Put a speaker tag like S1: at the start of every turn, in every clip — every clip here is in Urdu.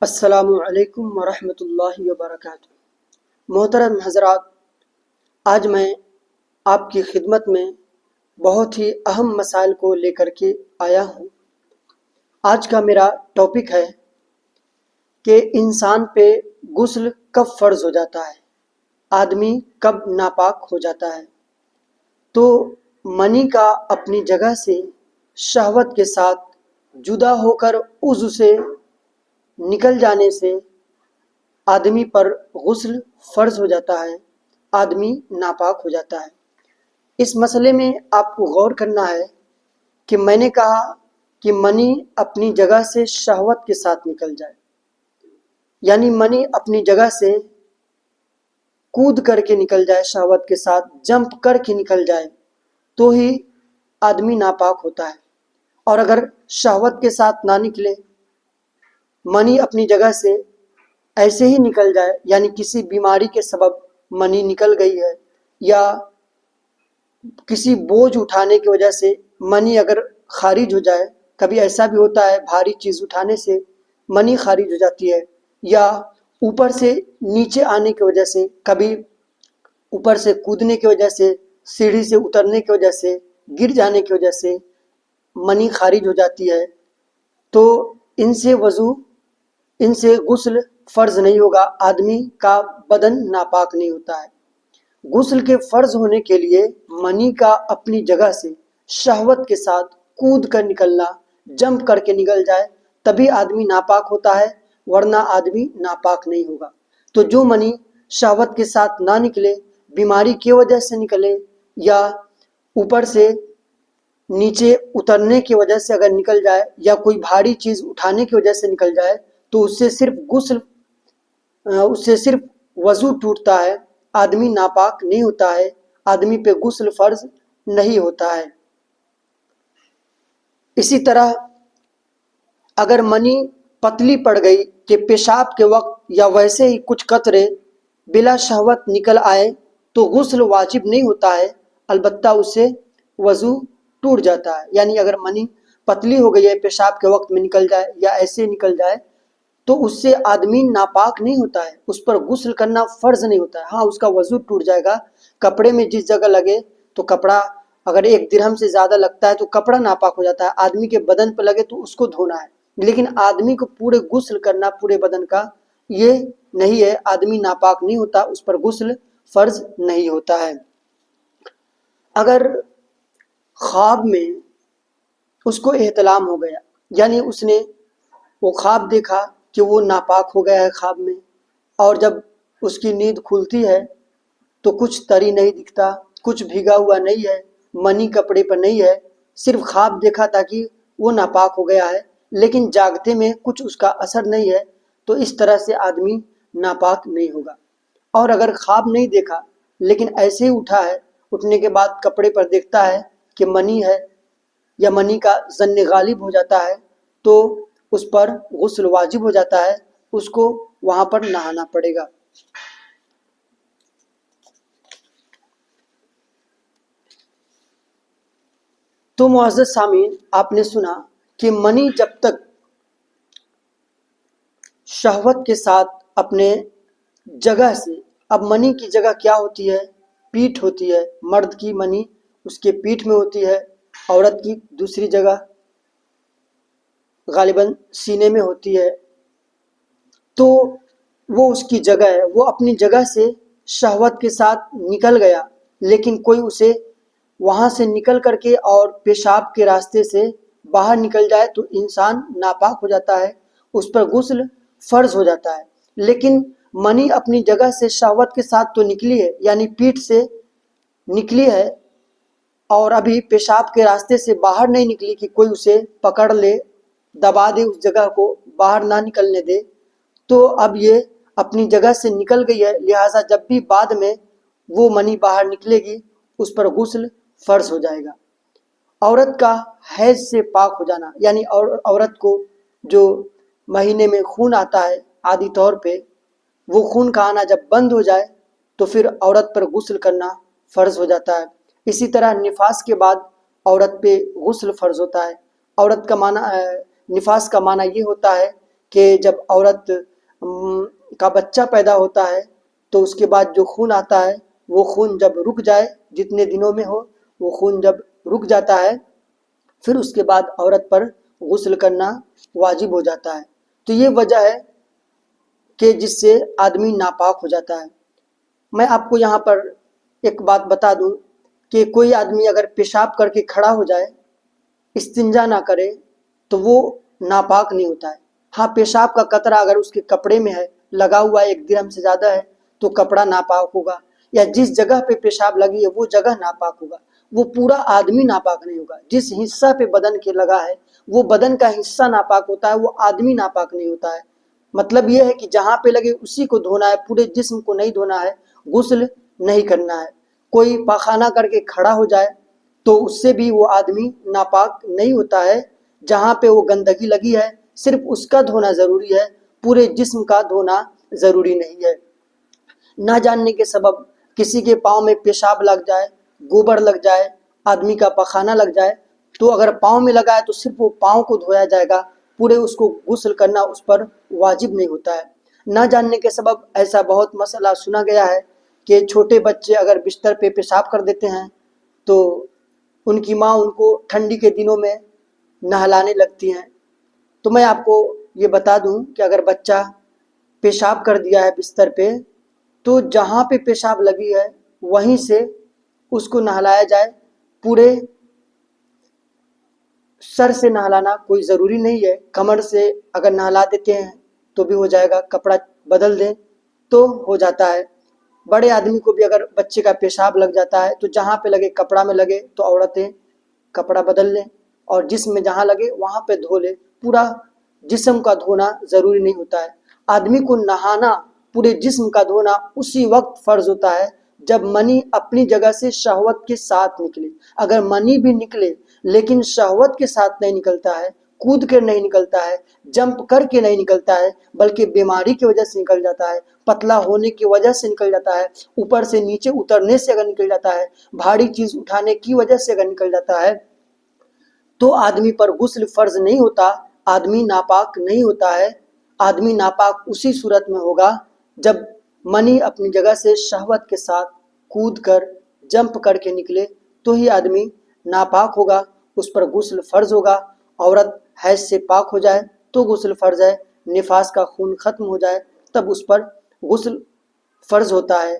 S1: السلام علیکم ورحمۃ اللہ وبرکاتہ۔ محترم حضرات، آج میں آپ کی خدمت میں بہت ہی اہم مسائل کو لے کر کے آیا ہوں۔ آج کا میرا ٹاپک ہے کہ انسان پہ غسل کب فرض ہو جاتا ہے، آدمی کب ناپاک ہو جاتا ہے۔ تو منی کا اپنی جگہ سے شہوت کے ساتھ جدا ہو کر عضو سے نکل جانے سے آدمی پر غسل فرض ہو جاتا ہے، آدمی ناپاک ہو جاتا ہے۔ اس مسئلے میں آپ کو غور کرنا ہے کہ میں نے کہا کہ منی اپنی جگہ سے شہوت کے ساتھ نکل جائے، یعنی منی اپنی جگہ سے کود کر کے نکل جائے، شہوت کے ساتھ جمپ کر کے نکل جائے تو ہی آدمی ناپاک ہوتا ہے۔ اور اگر شہوت کے ساتھ نہ نکلے، منی اپنی جگہ سے ایسے ہی نکل جائے، یعنی کسی بیماری کے سبب منی نکل گئی ہے یا کسی بوجھ اٹھانے کی وجہ سے منی اگر خارج ہو جائے، کبھی ایسا بھی ہوتا ہے بھاری چیز اٹھانے سے منی خارج ہو جاتی ہے، یا اوپر سے نیچے آنے کی وجہ سے، کبھی اوپر سے کودنے کی وجہ سے، سیڑھی سے اترنے کی وجہ سے، گر جانے کی وجہ سے منی خارج ہو جاتی ہے، تو ان سے غسل فرض نہیں ہوگا، آدمی کا بدن ناپاک نہیں ہوتا ہے۔ غسل کے فرض ہونے کے لیے منی کا اپنی جگہ سے شہوت کے ساتھ کود کر نکلنا، جمپ کر کے نکل جائے، تبھی آدمی ناپاک ہوتا ہے، ورنہ آدمی ناپاک نہیں ہوگا۔ تو جو منی شہوت کے ساتھ نہ نکلے، بیماری کی وجہ سے نکلے یا اوپر سے نیچے اترنے کی وجہ سے اگر نکل جائے یا کوئی بھاری چیز اٹھانے کی وجہ سے نکل جائے، تو اس سے صرف وضو ٹوٹتا ہے، آدمی ناپاک نہیں ہوتا ہے، آدمی پہ غسل فرض نہیں ہوتا ہے۔ اسی طرح اگر منی پتلی پڑ گئی کہ پیشاب کے وقت یا ویسے ہی کچھ قطرے بلا شہوت نکل آئے تو غسل واجب نہیں ہوتا ہے، البتہ اس سے وضو ٹوٹ جاتا ہے۔ یعنی اگر منی پتلی ہو گئی ہے، پیشاب کے وقت میں نکل جائے یا ایسے نکل جائے تو اس سے آدمی ناپاک نہیں ہوتا ہے، اس پر غسل کرنا فرض نہیں ہوتا ہے۔ ہاں، اس کا وضو ٹوٹ جائے گا، کپڑے میں جس جگہ لگے تو کپڑا اگر 1 درہم سے زیادہ لگتا ہے تو کپڑا ناپاک ہو جاتا ہے، آدمی کے بدن پہ لگے تو اس کو دھونا ہے، لیکن آدمی کو پورے غسل کرنا پورے بدن کا یہ نہیں ہے، آدمی ناپاک نہیں ہوتا، اس پر غسل فرض نہیں ہوتا ہے۔ اگر خواب میں اس کو احتلام ہو گیا، یعنی اس نے وہ خواب دیکھا کہ وہ ناپاک ہو گیا ہے خواب میں، اور جب اس کی نیند کھلتی ہے تو کچھ تری نہیں دکھتا، کچھ بھیگا ہوا نہیں ہے، منی کپڑے پر نہیں ہے، صرف خواب دیکھا تھا کہ وہ ناپاک ہو گیا ہے، لیکن جاگتے میں کچھ اس کا اثر نہیں ہے، تو اس طرح سے آدمی ناپاک نہیں ہوگا۔ اور اگر خواب نہیں دیکھا لیکن ایسے ہی اٹھا ہے، اٹھنے کے بعد کپڑے پر دیکھتا ہے کہ منی ہے یا منی کا ظن غالب ہو جاتا ہے، تو اس پر غسل واجب ہو جاتا ہے، اس کو وہاں پر نہانا پڑے گا۔ تو معزز سامعین، آپ نے سنا کہ منی جب تک شہوت کے ساتھ اپنے جگہ سے، اب منی کی جگہ کیا ہوتی ہے؟ پیٹھ ہوتی ہے، مرد کی منی اس کے پیٹھ میں ہوتی ہے، عورت کی دوسری جگہ غالباً سینے میں ہوتی ہے، تو وہ اس کی جگہ ہے، وہ اپنی جگہ سے شہوت کے ساتھ نکل گیا، لیکن کوئی اسے وہاں سے نکل کر کے اور پیشاب کے راستے سے باہر نکل جائے تو انسان ناپاک ہو جاتا ہے، اس پر غسل فرض ہو جاتا ہے۔ لیکن منی اپنی جگہ سے شہوت کے ساتھ تو نکلی ہے، یعنی پیٹھ سے نکلی ہے، اور ابھی پیشاب کے راستے سے باہر نہیں نکلی کہ کوئی اسے پکڑ لے، دبا دے، اس جگہ کو باہر نہ نکلنے دے، تو اب یہ اپنی جگہ سے نکل گئی ہے، لہٰذا جب بھی بعد میں وہ منی باہر نکلے گی اس پر غسل فرض ہو جائے گا۔ عورت کا حیض سے پاک ہو جانا، یعنی عورت کو جو مہینے میں خون آتا ہے عادی طور پہ، وہ خون کا آنا جب بند ہو جائے تو پھر عورت پر غسل کرنا فرض ہو جاتا ہے۔ اسی طرح نفاس کے بعد عورت پہ غسل فرض ہوتا ہے۔ عورت کا معنی، نفاس کا معنی یہ ہوتا ہے کہ جب عورت کا بچہ پیدا ہوتا ہے تو اس کے بعد جو خون آتا ہے وہ خون جب رک جائے، جتنے دنوں میں ہو وہ خون جب رک جاتا ہے، پھر اس کے بعد عورت پر غسل کرنا واجب ہو جاتا ہے۔ تو یہ وجہ ہے کہ جس سے آدمی ناپاک ہو جاتا ہے۔ میں آپ کو یہاں پر ایک بات بتا دوں کہ کوئی آدمی اگر پیشاب کر کے کھڑا ہو جائے، استنجا نہ کرے، تو وہ ناپاک نہیں ہوتا ہے۔ ہاں، پیشاب کا قطرہ اگر اس کے کپڑے میں ہے، لگا ہوا ہے، 1 درہم سے زیادہ ہے، تو کپڑا ناپاک ہوگا، یا جس جگہ پہ پیشاب لگی ہے وہ جگہ ناپاک ہوگا، وہ پورا آدمی ناپاک نہیں ہوگا۔ جس حصہ پہ بدن کے لگا ہے وہ بدن کا حصہ ناپاک ہوتا ہے، وہ آدمی ناپاک نہیں ہوتا ہے۔ مطلب یہ ہے کہ جہاں پہ لگے اسی کو دھونا ہے، پورے جسم کو نہیں دھونا ہے، غسل نہیں کرنا ہے۔ کوئی پاخانہ کر کے کھڑا ہو جائے تو اس سے بھی وہ آدمی ناپاک نہیں ہوتا ہے۔ جہاں پہ وہ گندگی لگی ہے صرف اس کا دھونا ضروری ہے، پورے جسم کا دھونا ضروری نہیں ہے۔ نہ جاننے کے سبب کسی کے پاؤں میں پیشاب لگ جائے، گوبر لگ جائے، آدمی کا پخانہ لگ جائے، تو اگر پاؤں میں لگا ہے تو صرف وہ پاؤں کو دھویا جائے گا، پورے اس کو غسل کرنا اس پر واجب نہیں ہوتا ہے۔ نہ جاننے کے سبب ایسا بہت مسئلہ سنا گیا ہے کہ چھوٹے بچے اگر بستر پہ پیشاب کر دیتے ہیں تو ان کی ماں ان کو ٹھنڈی کے دنوں میں نہلانے لگتی ہیں۔ تو میں آپ کو یہ بتا دوں کہ اگر بچہ پیشاب کر دیا ہے بستر پہ، تو جہاں پہ پیشاب لگی ہے وہیں سے اس کو نہلایا جائے۔ پورے سر سے نہلانا کوئی ضروری نہیں ہے، کمر سے اگر نہلا دیتے ہیں تو بھی ہو جائے گا، کپڑا بدل دیں تو ہو جاتا ہے۔ بڑے آدمی کو بھی اگر بچے کا پیشاب لگ جاتا ہے تو جہاں پہ لگے، کپڑا میں لگے تو عورتیں کپڑا بدل لیں، اور جسم میں جہاں لگے وہاں پہ دھو لے۔ پورا جسم کا دھونا ضروری نہیں ہوتا ہے۔ آدمی کو نہانا، پورے جسم کا دھونا اسی وقت فرض ہوتا ہے جب منی اپنی جگہ سے شہوت کے ساتھ نکلے۔ اگر منی بھی نکلے لیکن شہوت کے ساتھ نہیں نکلتا ہے، کود کر نہیں نکلتا ہے، جمپ کر کے نہیں نکلتا ہے، بلکہ بیماری کی وجہ سے نکل جاتا ہے، پتلا ہونے کی وجہ سے نکل جاتا ہے، اوپر سے نیچے اترنے سے اگر نکل جاتا ہے، بھاری چیز اٹھانے کی وجہ سے اگر نکل جاتا ہے، تو آدمی پر غسل فرض نہیں ہوتا، آدمی ناپاک نہیں ہوتا ہے۔ آدمی ناپاک اسی صورت میں ہوگا جب منی اپنی جگہ سے شہوت کے ساتھ کود کر، جمپ کر کے نکلے، تو ہی آدمی ناپاک ہوگا، اس پر غسل فرض ہوگا۔ عورت حیض سے پاک ہو جائے تو غسل فرض ہے، نفاس کا خون ختم ہو جائے تب اس پر غسل فرض ہوتا ہے۔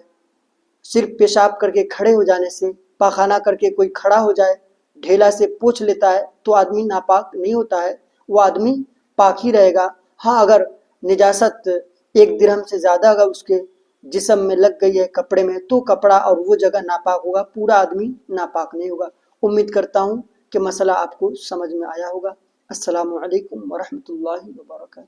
S1: صرف پیشاب کر کے کھڑے ہو جانے سے، پاخانہ کر کے کوئی کھڑا ہو جائے، ڈھیلا سے پوچھ لیتا ہے تو آدمی ناپاک نہیں ہوتا ہے، وہ آدمی پاک ہی رہے گا۔ ہاں، اگر نجاست 1 درہم سے زیادہ اگر اس کے جسم میں لگ گئی ہے، کپڑے میں، تو کپڑا اور وہ جگہ ناپاک ہوگا، پورا آدمی ناپاک نہیں ہوگا۔ امید کرتا ہوں کہ مسئلہ آپ کو سمجھ میں آیا ہوگا۔ السلام علیکم ورحمۃ اللہ وبرکاتہ۔